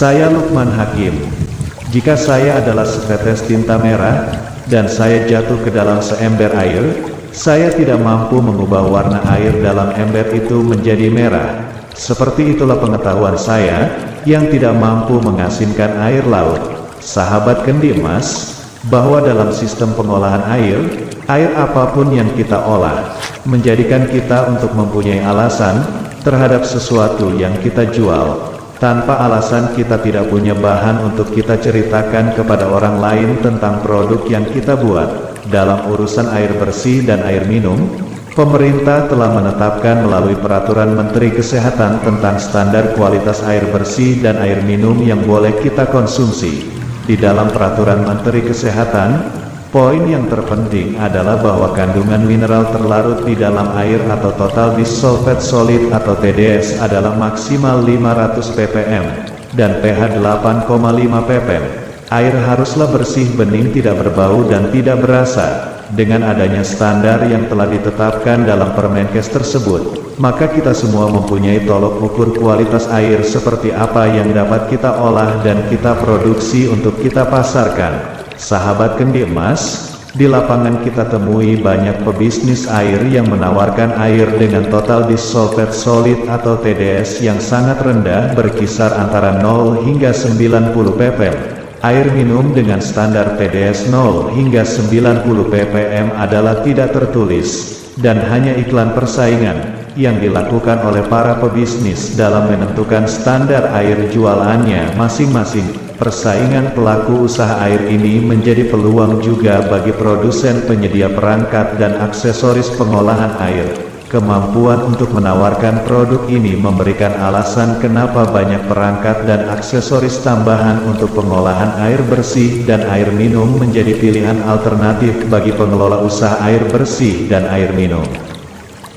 Saya Lukman Hakim. Jika saya adalah setetes tinta merah, dan saya jatuh ke dalam seember air, saya tidak mampu mengubah warna air dalam ember itu menjadi merah. Seperti itulah pengetahuan saya, yang tidak mampu mengasinkan air laut. Sahabat kendi emas, bahwa dalam sistem pengolahan air apapun yang kita olah, menjadikan kita untuk mempunyai alasan terhadap sesuatu yang kita jual. Tanpa alasan kita tidak punya bahan untuk kita ceritakan kepada orang lain tentang produk yang kita buat. Dalam urusan air bersih dan air minum, pemerintah telah menetapkan melalui Peraturan Menteri Kesehatan tentang standar kualitas air bersih dan air minum yang boleh kita konsumsi. Di dalam Peraturan Menteri Kesehatan, poin yang terpenting adalah bahwa kandungan mineral terlarut di dalam air atau total dissolved solid atau TDS adalah maksimal 500 ppm dan pH 8,5 ppm. Air haruslah bersih, bening, tidak berbau dan tidak berasa. Dengan adanya standar yang telah ditetapkan dalam Permenkes tersebut, maka kita semua mempunyai tolok ukur kualitas air seperti apa yang dapat kita olah dan kita produksi untuk kita pasarkan. Sahabat kendi emas, di lapangan kita temui banyak pebisnis air yang menawarkan air dengan total dissolved solid atau TDS yang sangat rendah, berkisar antara 0 hingga 90 ppm. Air minum dengan standar TDS 0 hingga 90 ppm adalah tidak tertulis, dan hanya iklan persaingan yang dilakukan oleh para pebisnis dalam menentukan standar air jualannya masing-masing. Persaingan pelaku usaha air ini menjadi peluang juga bagi produsen penyedia perangkat dan aksesoris pengolahan air. Kemampuan untuk menawarkan produk ini memberikan alasan kenapa banyak perangkat dan aksesoris tambahan untuk pengolahan air bersih dan air minum menjadi pilihan alternatif bagi pengelola usaha air bersih dan air minum.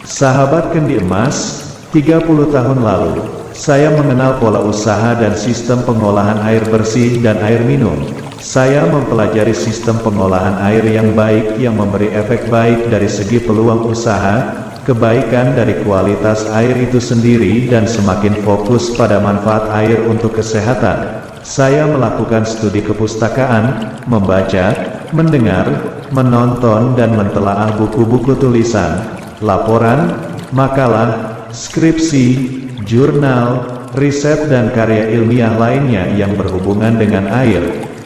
Sahabat kendi emas, 30 tahun lalu, saya mengenal pola usaha dan sistem pengolahan air bersih dan air minum. Saya mempelajari sistem pengolahan air yang baik yang memberi efek baik dari segi peluang usaha, kebaikan dari kualitas air itu sendiri dan semakin fokus pada manfaat air untuk kesehatan. Saya melakukan studi kepustakaan, membaca, mendengar, menonton dan mentelaah buku-buku tulisan, laporan, makalah, skripsi, jurnal, riset dan karya ilmiah lainnya yang berhubungan dengan air,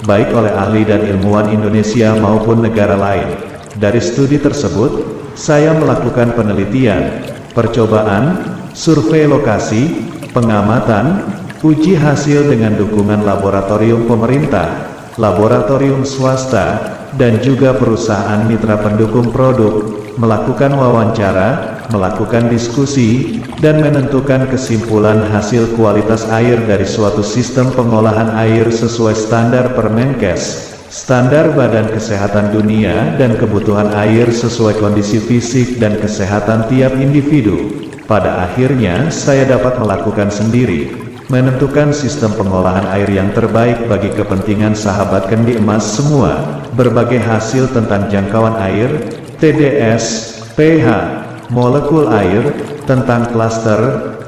baik oleh ahli dan ilmuwan Indonesia maupun negara lain. Dari studi tersebut, saya melakukan penelitian, percobaan, survei lokasi, pengamatan, uji hasil dengan dukungan laboratorium pemerintah, laboratorium swasta, dan juga perusahaan mitra pendukung produk, melakukan wawancara, melakukan diskusi, dan menentukan kesimpulan hasil kualitas air dari suatu sistem pengolahan air sesuai standar Permenkes, standar Badan Kesehatan Dunia dan kebutuhan air sesuai kondisi fisik dan kesehatan tiap individu. Pada akhirnya, saya dapat melakukan sendiri, menentukan sistem pengolahan air yang terbaik bagi kepentingan sahabat kendi emas semua. Berbagai hasil tentang jangkauan air, TDS, pH, molekul air, tentang klaster,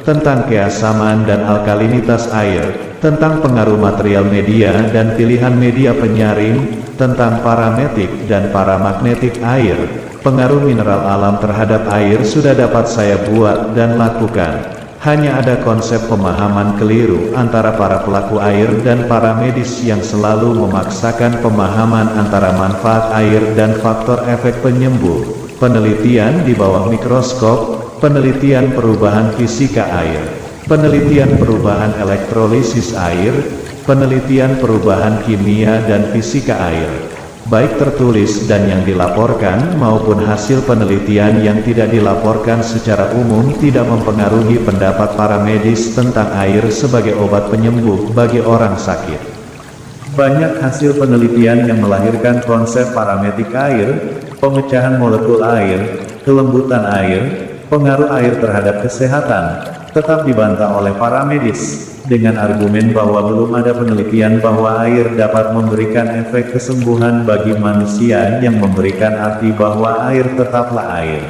tentang keasaman dan alkalinitas air, tentang pengaruh material media dan pilihan media penyaring, tentang parametrik dan paramagnetik air, pengaruh mineral alam terhadap air sudah dapat saya buat dan lakukan. Hanya ada konsep pemahaman keliru antara para pelaku air dan para medis yang selalu memaksakan pemahaman antara manfaat air dan faktor efek penyembuh. Penelitian di bawah mikroskop, penelitian perubahan fisika air, penelitian perubahan elektrolisis air, penelitian perubahan kimia dan fisika air, baik tertulis dan yang dilaporkan maupun hasil penelitian yang tidak dilaporkan secara umum tidak mempengaruhi pendapat para medis tentang air sebagai obat penyembuh bagi orang sakit. Banyak hasil penelitian yang melahirkan konsep parametrik air, pemecahan molekul air, kelembutan air, pengaruh air terhadap kesehatan, tetap dibantah oleh para medis, dengan argumen bahwa belum ada penelitian bahwa air dapat memberikan efek kesembuhan bagi manusia yang memberikan arti bahwa air tetaplah air.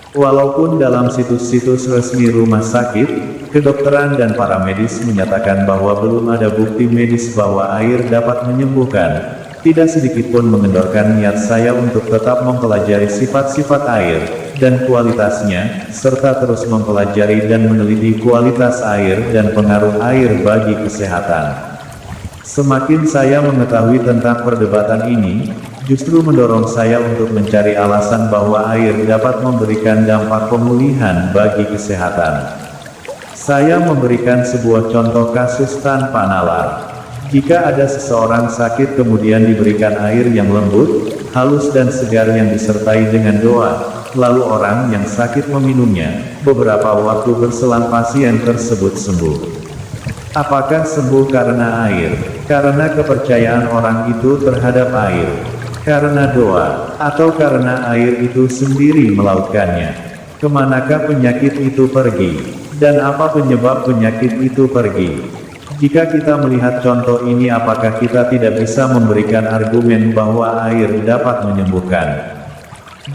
Walaupun dalam situs-situs resmi rumah sakit, kedokteran dan para medis menyatakan bahwa belum ada bukti medis bahwa air dapat menyembuhkan, tidak sedikit pun mengendorkan niat saya untuk tetap mempelajari sifat-sifat air dan kualitasnya, serta terus mempelajari dan meneliti kualitas air dan pengaruh air bagi kesehatan. Semakin saya mengetahui tentang perdebatan ini, justru mendorong saya untuk mencari alasan bahwa air dapat memberikan dampak pemulihan bagi kesehatan. Saya memberikan sebuah contoh kasus tanpa nalar. Jika ada seseorang sakit kemudian diberikan air yang lembut, halus dan segar yang disertai dengan doa, lalu orang yang sakit meminumnya, beberapa waktu berselang pasien tersebut sembuh. Apakah sembuh karena air? Karena kepercayaan orang itu terhadap air? Karena doa? Atau karena air itu sendiri melautkannya? Kemanakah penyakit itu pergi? Dan apa penyebab penyakit itu pergi? Jika kita melihat contoh ini, apakah kita tidak bisa memberikan argumen bahwa air dapat menyembuhkan?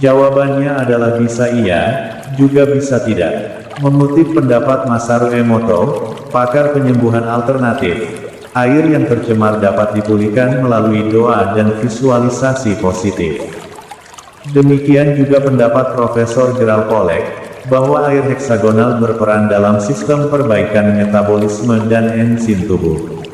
Jawabannya adalah bisa iya, juga bisa tidak. Mengutip pendapat Masaru Emoto, pakar penyembuhan alternatif, air yang tercemar dapat dipulihkan melalui doa dan visualisasi positif. Demikian juga pendapat Profesor Gerald Pollack, bahwa air heksagonal berperan dalam sistem perbaikan metabolisme dan enzim tubuh.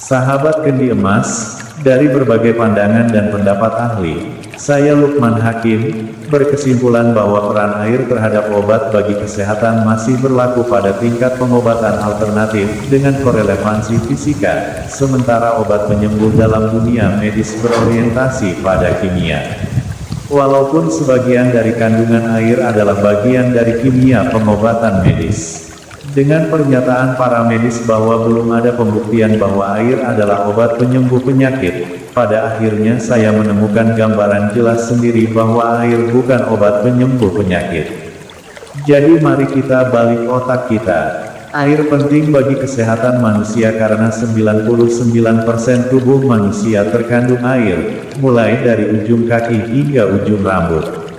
Sahabat kendi emas, dari berbagai pandangan dan pendapat ahli, saya Lukman Hakim, berkesimpulan bahwa peran air terhadap obat bagi kesehatan masih berlaku pada tingkat pengobatan alternatif dengan korelevansi fisika, sementara obat penyembuh dalam dunia medis berorientasi pada kimia. Walaupun sebagian dari kandungan air adalah bagian dari kimia pengobatan medis. Dengan pernyataan para medis bahwa belum ada pembuktian bahwa air adalah obat penyembuh penyakit, pada akhirnya saya menemukan gambaran jelas sendiri bahwa air bukan obat penyembuh penyakit. Jadi mari kita balik otak kita. Air penting bagi kesehatan manusia karena 99% tubuh manusia terkandung air, mulai dari ujung kaki hingga ujung rambut.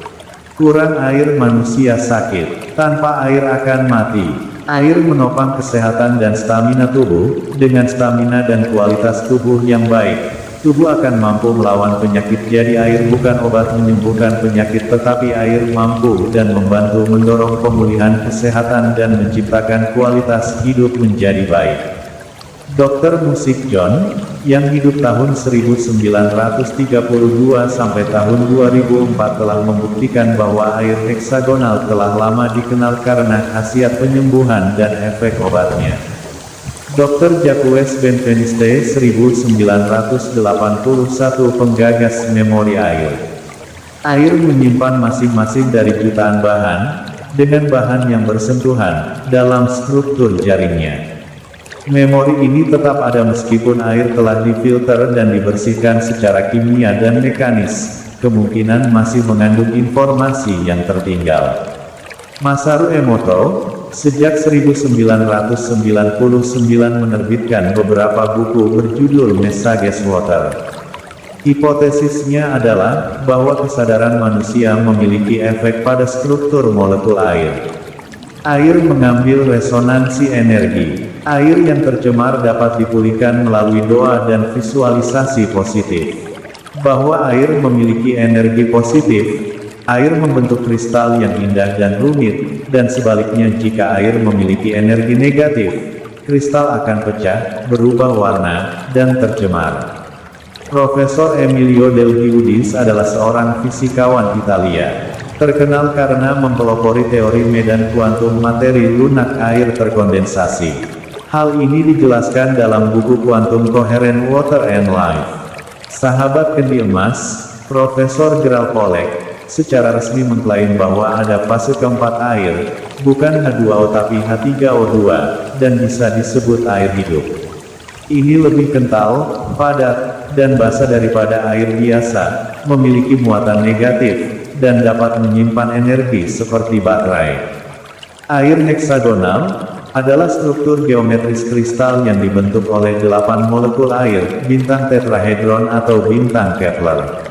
Kurang air manusia sakit, tanpa air akan mati. Air menopang kesehatan dan stamina tubuh. Dengan stamina dan kualitas tubuh yang baik, tubuh akan mampu melawan penyakit. Jadi air bukan obat menyembuhkan penyakit, tetapi air mampu dan membantu mendorong pemulihan kesehatan dan menciptakan kualitas hidup menjadi baik. Dr. Musik John, yang hidup tahun 1932 sampai tahun 2004 telah membuktikan bahwa air heksagonal telah lama dikenal karena khasiat penyembuhan dan efek obatnya. Dr. Jacques Benveniste 1981 penggagas memori air. Air menyimpan masing-masing dari jutaan bahan, dengan bahan yang bersentuhan, dalam struktur jaringnya. Memori ini tetap ada meskipun air telah difilter dan dibersihkan secara kimia dan mekanis, kemungkinan masih mengandung informasi yang tertinggal. Masaru Emoto, sejak 1999 menerbitkan beberapa buku berjudul Messages Water. Hipotesisnya adalah, bahwa kesadaran manusia memiliki efek pada struktur molekul air. Air mengambil resonansi energi. Air yang tercemar dapat dipulihkan melalui doa dan visualisasi positif. Bahwa air memiliki energi positif, air membentuk kristal yang indah dan rumit, dan sebaliknya jika air memiliki energi negatif, kristal akan pecah, berubah warna, dan tercemar. Profesor Emilio Del Giudis adalah seorang fisikawan Italia, terkenal karena mempelopori teori medan kuantum materi lunak air terkondensasi. Hal ini dijelaskan dalam buku Quantum Coherent Water and Life. Sahabat kendi emas, Profesor Gerald Pollack, secara resmi mengklaim bahwa ada fase keempat air, bukan H2O tapi H3O2, dan bisa disebut air hidup. Ini lebih kental, padat, dan basa daripada air biasa, memiliki muatan negatif, dan dapat menyimpan energi seperti baterai. Air heksagonal adalah struktur geometris kristal yang dibentuk oleh 8 molekul air, bintang tetrahedron atau bintang Kepler.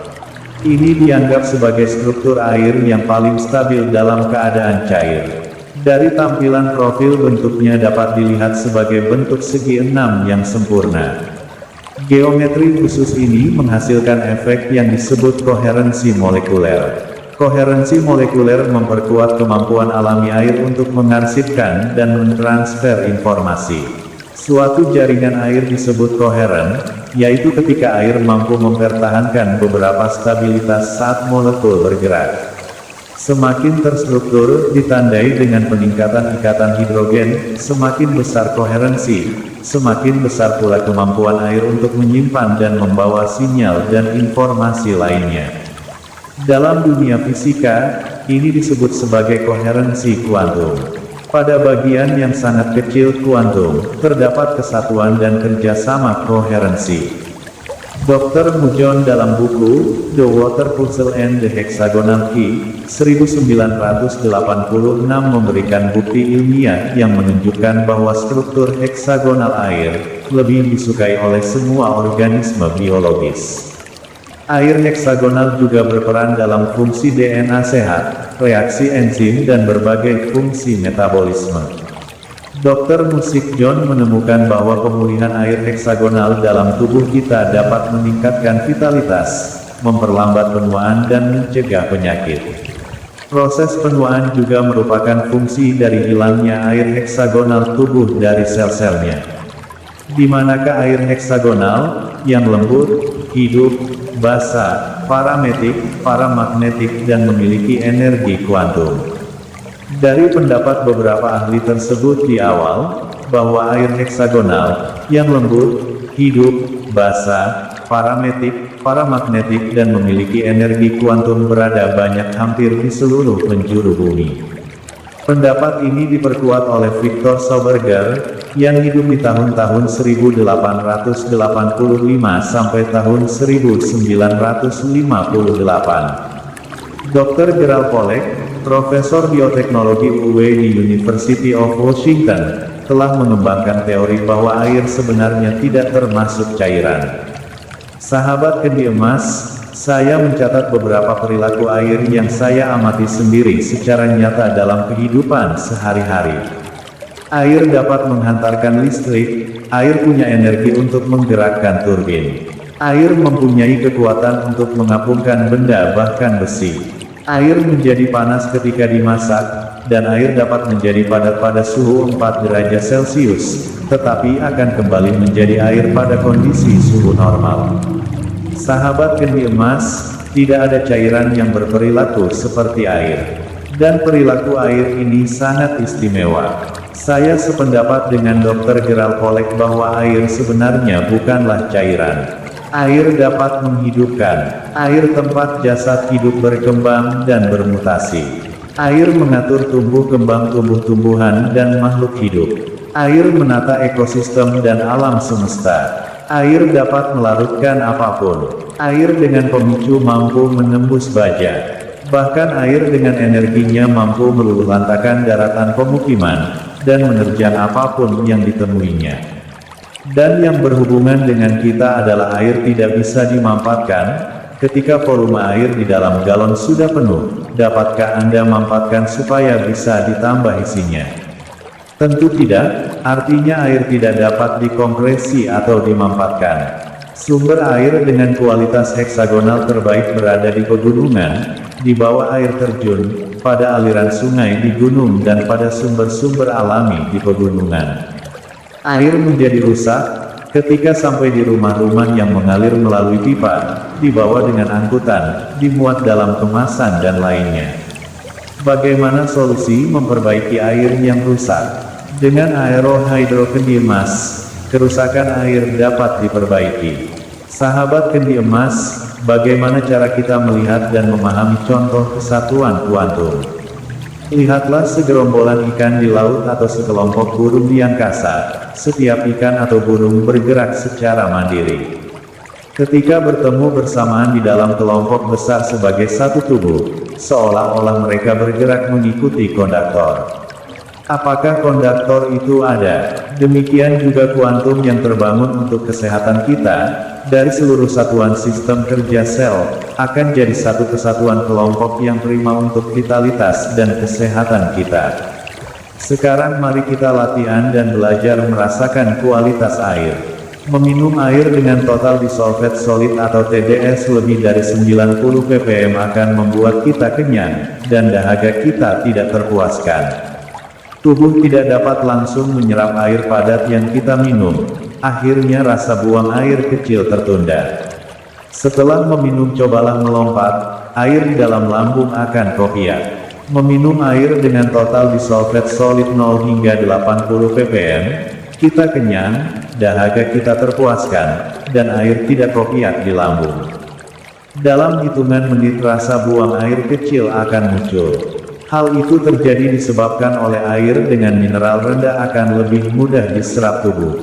Ini dianggap sebagai struktur air yang paling stabil dalam keadaan cair. Dari tampilan profil bentuknya dapat dilihat sebagai bentuk segi enam yang sempurna. Geometri khusus ini menghasilkan efek yang disebut koherensi molekuler. Koherensi molekuler memperkuat kemampuan alami air untuk mengarsipkan dan mentransfer informasi. Suatu jaringan air disebut koheren, yaitu ketika air mampu mempertahankan beberapa stabilitas saat molekul bergerak. Semakin terstruktur, ditandai dengan peningkatan ikatan hidrogen, semakin besar koherensi, semakin besar pula kemampuan air untuk menyimpan dan membawa sinyal dan informasi lainnya. Dalam dunia fisika, ini disebut sebagai koherensi kuantum. Pada bagian yang sangat kecil kuantum, terdapat kesatuan dan kerjasama koherensi. Dr. Mujon dalam buku, The Water Puzzle and the Hexagonal Key, 1986 memberikan bukti ilmiah yang menunjukkan bahwa struktur heksagonal air lebih disukai oleh semua organisme biologis. Air heksagonal juga berperan dalam fungsi DNA sehat, reaksi enzim dan berbagai fungsi metabolisme. Dr. Musik John menemukan bahwa pemulihan air heksagonal dalam tubuh kita dapat meningkatkan vitalitas, memperlambat penuaan dan mencegah penyakit. Proses penuaan juga merupakan fungsi dari hilangnya air heksagonal tubuh dari sel-selnya. Di manakah air heksagonal, yang lembut, hidup, basa, parametik, paramagnetik dan memiliki energi kuantum. Dari pendapat beberapa ahli tersebut di awal, bahwa air heksagonal, yang lembut, hidup, basa, parametik, paramagnetik dan memiliki energi kuantum berada banyak hampir di seluruh penjuru bumi. Pendapat ini diperkuat oleh Victor Soberger, yang hidup di tahun-tahun 1885 sampai tahun 1958. Dr. Gerald Pollack, Profesor Bioteknologi UW di University of Washington, telah mengembangkan teori bahwa air sebenarnya tidak termasuk cairan. Sahabat kendi emas, saya mencatat beberapa perilaku air yang saya amati sendiri secara nyata dalam kehidupan sehari-hari. Air dapat menghantarkan listrik, air punya energi untuk menggerakkan turbin. Air mempunyai kekuatan untuk mengapungkan benda bahkan besi. Air menjadi panas ketika dimasak, dan air dapat menjadi padat pada suhu 4 derajat Celcius, tetapi akan kembali menjadi air pada kondisi suhu normal. Sahabat kendi emas, tidak ada cairan yang berperilaku seperti air. Dan perilaku air ini sangat istimewa. Saya sependapat dengan Dr. Gerald Pollack bahwa air sebenarnya bukanlah cairan. Air dapat menghidupkan. Air tempat jasad hidup berkembang dan bermutasi. Air mengatur tumbuh kembang tumbuh-tumbuhan dan makhluk hidup. Air menata ekosistem dan alam semesta. Air dapat melarutkan apapun. Air dengan pemicu mampu menembus baja. Bahkan air dengan energinya mampu meluluhlantakkan daratan pemukiman, dan menerjang apapun yang ditemuinya. Dan yang berhubungan dengan kita adalah air tidak bisa dimanfaatkan. Ketika volume air di dalam galon sudah penuh, dapatkah Anda manfaatkan supaya bisa ditambah isinya? Tentu tidak, artinya air tidak dapat dikompresi atau dimanfaatkan. Sumber air dengan kualitas heksagonal terbaik berada di pegunungan, di bawah air terjun, pada aliran sungai di gunung dan pada sumber-sumber alami di pegunungan. Air menjadi rusak ketika sampai di rumah-rumah yang mengalir melalui pipa, dibawa dengan angkutan, dimuat dalam kemasan dan lainnya. Bagaimana solusi memperbaiki air yang rusak? Dengan aerohydrokendi emas, kerusakan air dapat diperbaiki. Sahabat kendi emas, bagaimana cara kita melihat dan memahami contoh kesatuan kuantum? Lihatlah segerombolan ikan di laut atau sekelompok burung di angkasa. Setiap ikan atau burung bergerak secara mandiri. Ketika bertemu bersamaan di dalam kelompok besar sebagai satu tubuh, seolah-olah mereka bergerak mengikuti konduktor. Apakah konduktor itu ada? Demikian juga kuantum yang terbangun untuk kesehatan kita, dari seluruh satuan sistem kerja sel, akan jadi satu kesatuan kelompok yang prima untuk vitalitas dan kesehatan kita. Sekarang mari kita latihan dan belajar merasakan kualitas air. Meminum air dengan total dissolved solid atau TDS lebih dari 90 ppm akan membuat kita kenyang, dan dahaga kita tidak terpuaskan. Tubuh tidak dapat langsung menyerap air padat yang kita minum, akhirnya rasa buang air kecil tertunda. Setelah meminum cobalah melompat, air di dalam lambung akan kopiak. Meminum air dengan total dissolved solid 0 hingga 80 ppm, kita kenyang, dahaga kita terpuaskan, dan air tidak kopiak di lambung. Dalam hitungan menit rasa buang air kecil akan muncul. Hal itu terjadi disebabkan oleh air dengan mineral rendah akan lebih mudah diserap tubuh.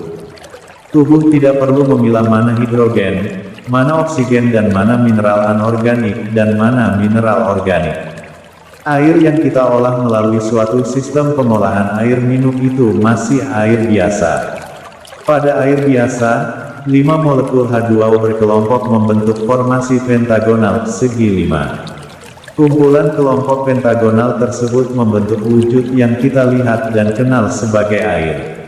Tubuh tidak perlu memilah mana hidrogen, mana oksigen dan mana mineral anorganik dan mana mineral organik. Air yang kita olah melalui suatu sistem pengolahan air minum itu masih air biasa. Pada air biasa, 5 molekul H2O berkelompok membentuk formasi pentagonal segi 5. Kumpulan kelompok pentagonal tersebut membentuk wujud yang kita lihat dan kenal sebagai air.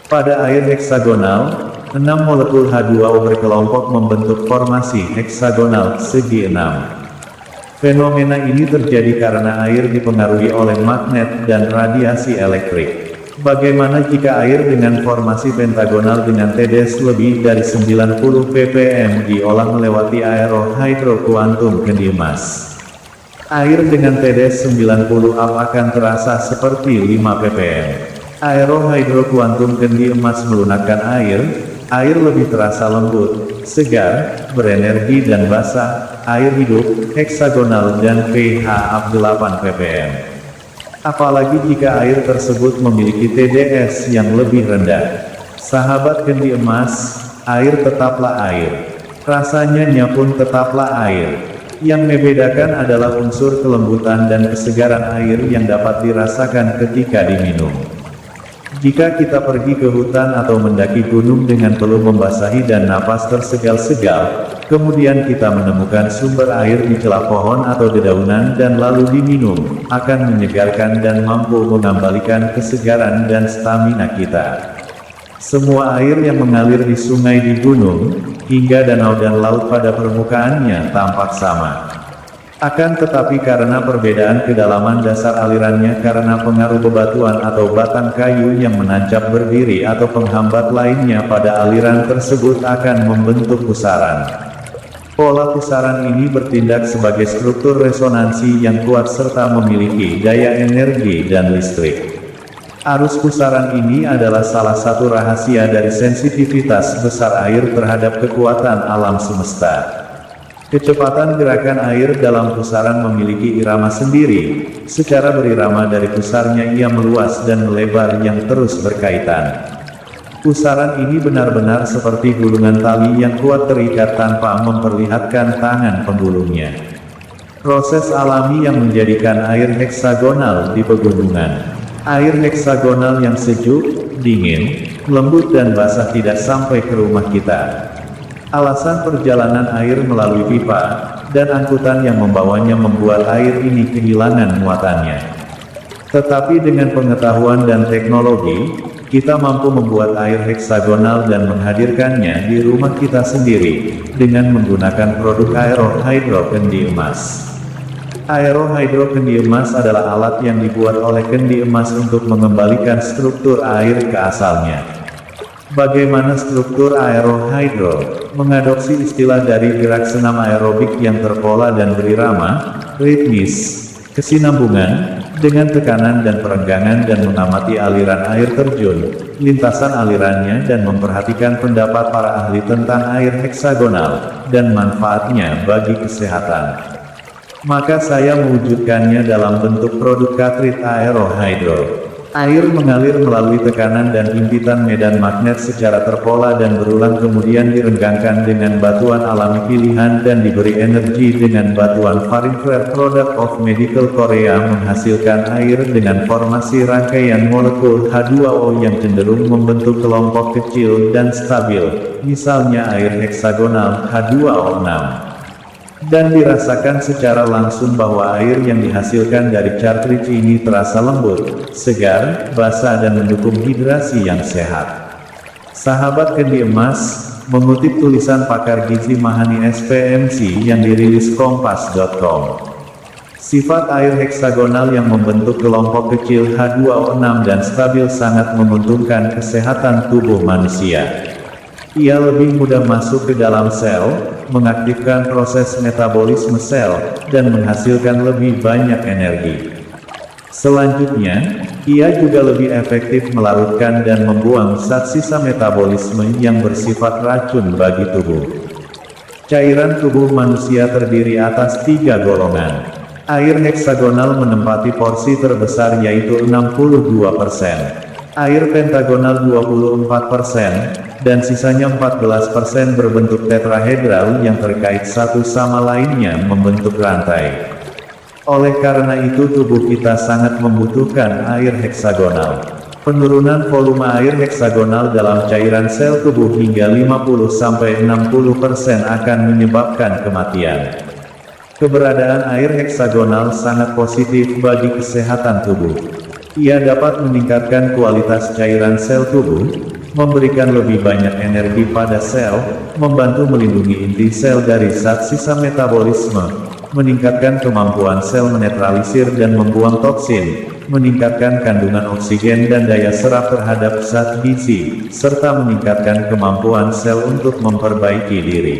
Pada air heksagonal, 6 molekul H2O berkelompok membentuk formasi heksagonal segi 6. Fenomena ini terjadi karena air dipengaruhi oleh magnet dan radiasi elektrik. Bagaimana jika air dengan formasi pentagonal dengan TDS lebih dari 90 ppm diolah melewati aerohydroquantum kendi emas? Air dengan TDS 90 akan terasa seperti 5 ppm. Aerohydroquantum kendi emas melunakkan air lebih terasa lembut, segar, berenergi dan basah, air hidup, heksagonal dan pH 8 ppm. Apalagi jika air tersebut memiliki TDS yang lebih rendah. Sahabat kendi emas, air tetaplah air. Rasanya pun tetaplah air. Yang membedakan adalah unsur kelembutan dan kesegaran air yang dapat dirasakan ketika diminum. Jika kita pergi ke hutan atau mendaki gunung dengan peluh membasahi dan napas tersegal-segal, kemudian kita menemukan sumber air di celah pohon atau dedaunan dan lalu diminum, akan menyegarkan dan mampu mengembalikan kesegaran dan stamina kita. Semua air yang mengalir di sungai di gunung, hingga danau dan laut pada permukaannya tampak sama. Akan tetapi karena perbedaan kedalaman dasar alirannya karena pengaruh bebatuan atau batang kayu yang menancap berdiri atau penghambat lainnya pada aliran tersebut akan membentuk pusaran. Pola pusaran ini bertindak sebagai struktur resonansi yang kuat serta memiliki daya energi dan listrik. Arus pusaran ini adalah salah satu rahasia dari sensitivitas besar air terhadap kekuatan alam semesta. Kecepatan gerakan air dalam pusaran memiliki irama sendiri. Secara berirama dari pusarnya ia meluas dan melebar yang terus berkaitan. Pusaran ini benar-benar seperti gulungan tali yang kuat terikat tanpa memperlihatkan tangan penggulungnya. Proses alami yang menjadikan air heksagonal di pegunungan. Air heksagonal yang sejuk, dingin, lembut dan basah tidak sampai ke rumah kita. Alasan perjalanan air melalui pipa, dan angkutan yang membawanya membuat air ini kehilangan muatannya. Tetapi dengan pengetahuan dan teknologi, kita mampu membuat air heksagonal dan menghadirkannya di rumah kita sendiri, dengan menggunakan produk aerohydro kendi emas. Aerohydro kendi emas adalah alat yang dibuat oleh kendi emas untuk mengembalikan struktur air ke asalnya. Bagaimana struktur aerohydro? Mengadopsi istilah dari gerak senam aerobik yang terpola dan berirama, ritmis, kesinambungan, dengan tekanan dan perenggangan dan mengamati aliran air terjun, lintasan alirannya dan memperhatikan pendapat para ahli tentang air heksagonal, dan manfaatnya bagi kesehatan. Maka saya mewujudkannya dalam bentuk produk Katrit Aerohydro. Air mengalir melalui tekanan dan impitan medan magnet secara terpola dan berulang, kemudian direnggangkan dengan batuan alami pilihan dan diberi energi dengan batuan Varinfrared Product of Medical Korea, menghasilkan air dengan formasi rangkaian molekul H2O yang cenderung membentuk kelompok kecil dan stabil, misalnya air heksagonal H2O6. Dan dirasakan secara langsung bahwa air yang dihasilkan dari cartridge ini terasa lembut, segar, basah dan mendukung hidrasi yang sehat. Sahabat kendi emas, mengutip tulisan pakar gizi Mahani SPMC yang dirilis kompas.com. Sifat air heksagonal yang membentuk kelompok kecil H2O6 dan stabil sangat menguntungkan kesehatan tubuh manusia. Ia lebih mudah masuk ke dalam sel, mengaktifkan proses metabolisme sel, dan menghasilkan lebih banyak energi. Selanjutnya, ia juga lebih efektif melarutkan dan membuang zat sisa metabolisme yang bersifat racun bagi tubuh. Cairan tubuh manusia terdiri atas 3 golongan. Air heksagonal menempati porsi terbesar yaitu 62%. Air pentagonal 24%, dan sisanya 14% berbentuk tetrahedral yang terkait satu sama lainnya membentuk rantai. Oleh karena itu tubuh kita sangat membutuhkan air heksagonal. Penurunan volume air heksagonal dalam cairan sel tubuh hingga 50-60% akan menyebabkan kematian. Keberadaan air heksagonal sangat positif bagi kesehatan tubuh. Ia dapat meningkatkan kualitas cairan sel tubuh, memberikan lebih banyak energi pada sel, membantu melindungi inti sel dari zat sisa metabolisme, meningkatkan kemampuan sel menetralisir dan membuang toksin, meningkatkan kandungan oksigen dan daya serap terhadap zat gizi, serta meningkatkan kemampuan sel untuk memperbaiki diri.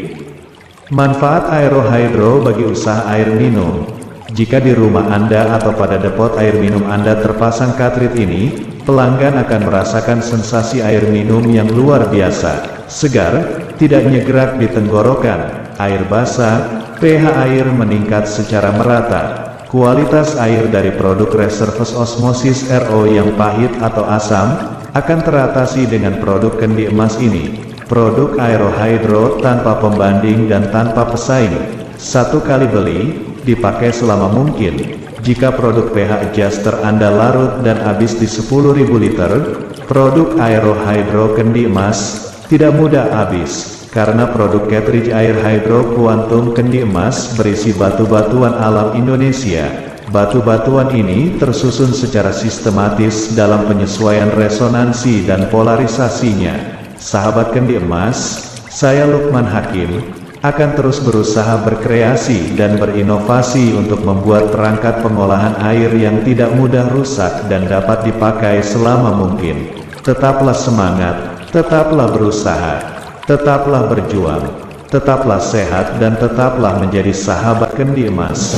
Manfaat Aerohydro bagi usaha air minum. Jika di rumah Anda atau pada depot air minum Anda terpasang cartridge ini, pelanggan akan merasakan sensasi air minum yang luar biasa, segar, tidak nyegrak di tenggorokan, air basah, pH air meningkat secara merata. Kualitas air dari produk reservoir osmosis RO yang pahit atau asam, akan teratasi dengan produk kendi emas ini. Produk Aerohydro tanpa pembanding dan tanpa pesaing. Satu kali beli, dipakai selama mungkin. Jika produk pH adjuster Anda larut dan habis di 10.000 liter, produk Aerohydro kendi emas tidak mudah habis, karena produk cartridge Aerohydro Quantum kendi emas berisi batu-batuan alam Indonesia. Batu-batuan ini tersusun secara sistematis dalam penyesuaian resonansi dan polarisasinya. Sahabat kendi emas, saya Lukman Hakim akan terus berusaha berkreasi dan berinovasi untuk membuat perangkat pengolahan air yang tidak mudah rusak dan dapat dipakai selama mungkin. Tetaplah semangat, tetaplah berusaha, tetaplah berjuang, tetaplah sehat dan tetaplah menjadi sahabat kendi emas.